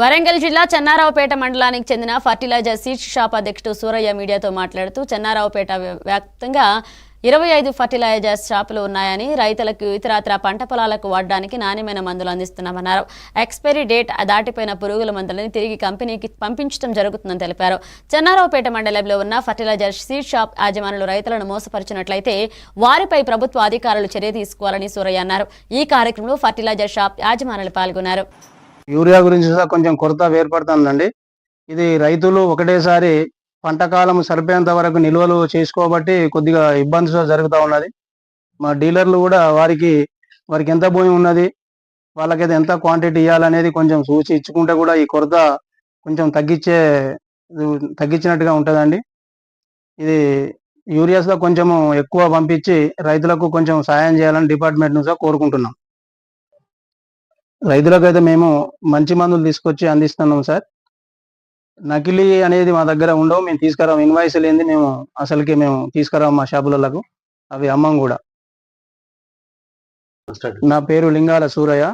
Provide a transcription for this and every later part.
వరంగల్ జిల్లా చెన్నారావుపేట మండలానికి చెందిన ఫర్టిలైజర్ సీడ్స్ షాప్ అధ్యక్షుడు సూరయ్య మీడియాతో మాట్లాడుతూ చెన్నారావుపేట వ్యాప్తంగా 25 ఫర్టిలైజర్ షాపులు ఉన్నాయని రైతులకు ఇతరత్ర పంట పొలాలకు వాడడానికి నాణ్యమైన మందులు అందిస్తున్నామన్నారు. ఎక్స్పైరీ డేట్ దాటిపోయిన పురుగుల మందులను తిరిగి కంపెనీకి పంపించడం జరుగుతుందని తెలిపారు. చెన్నారావుపేట మండలంలో ఉన్న ఫర్టిలైజర్ సీడ్ షాప్ యాజమానులు రైతులను మోసపరిచినట్లయితే వారిపై ప్రభుత్వ అధికారులు చర్య తీసుకోవాలని సూరయ్య అన్నారు. ఈ కార్యక్రమంలో ఫర్టిలైజర్ షాప్ యాజమానులు పాల్గొన్నారు. యూరియా గురించి కొంచెం కొరత ఏర్పడుతుందండి. ఇది రైతులు ఒకటేసారి పంట కాలం సరిపోయేంత వరకు నిల్వలు చేసుకోబట్టి కొద్దిగా ఇబ్బంది జరుగుతూ ఉన్నది. మా డీలర్లు కూడా వారికి ఎంత భూమి ఉన్నది, వాళ్ళకైతే ఎంత క్వాంటిటీ ఇవ్వాలనేది కొంచెం చూసి ఇచ్చుకుంటే కూడా ఈ కొరత కొంచెం తగ్గించినట్టుగా ఉంటుందండి. ఇది యూరియాస్లో కొంచెము ఎక్కువ పంపించి రైతులకు కొంచెం సాయం చేయాలని డిపార్ట్మెంట్ నుంచి కోరుకుంటున్నాం. రైతులకైతే మేము మంచి మందులు తీసుకొచ్చి అందిస్తున్నాం సార్. నకిలీ అనేది మా దగ్గర ఉండవు, మేము తీసుకురాము. ఇన్వాయిస్ లేని మేము మేము తీసుకురాము మా షాపులకు, అవి అమ్మం కూడా. నా పేరు లింగాల సూరయ్య,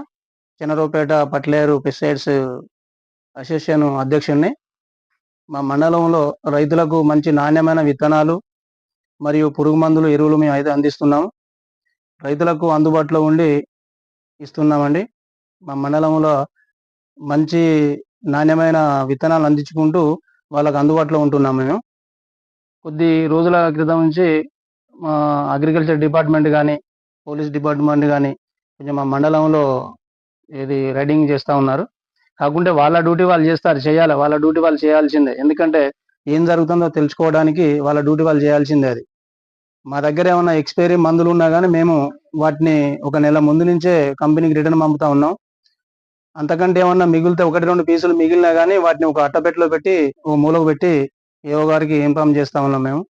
చెన్నారావుపేట పట్లేరు పెస్టిసైడ్స్ అసోసియేషన్ అధ్యక్షుడిని. మా మండలంలో రైతులకు మంచి నాణ్యమైన విత్తనాలు మరియు పురుగు మందులు, ఎరువులు మేము అయితే అందిస్తున్నాము. రైతులకు అందుబాటులో ఉండి ఇస్తున్నామండి. మా మండలంలో మంచి నాణ్యమైన విత్తనాలు అందించుకుంటూ వాళ్ళకు అందుబాటులో ఉంటున్నాం. మేము కొద్ది రోజుల క్రితం నుంచి అగ్రికల్చర్ డిపార్ట్మెంట్ కానీ, పోలీస్ డిపార్ట్మెంట్ కానీ కొంచెం మా మండలంలో రైడింగ్ చేస్తూ ఉన్నారు. కాకుంటే వాళ్ళ డ్యూటీ వాళ్ళు చేయాలి, వాళ్ళ డ్యూటీ వాళ్ళు చేయాల్సిందే. ఎందుకంటే ఏం జరుగుతుందో తెలుసుకోవడానికి వాళ్ళ డ్యూటీ వాళ్ళు చేయాల్సిందే. అది మా దగ్గర ఏమైనా ఎక్స్పైరీ మందులు ఉన్నా కానీ మేము వాటిని ఒక నెల ముందు నుంచే కంపెనీకి రిటర్న్ పంపుతా ఉన్నాం. అంతకంటే ఏమన్నా మిగిలితే 1-2 పీసులు మిగిలినా కానీ వాటిని ఒక అట్టపెట్టెలో పెట్టి ఓ మూలకు పెట్టి ఏవో గారికి ఇన్ఫార్మ్ చేస్తా ఉన్నాం మేము.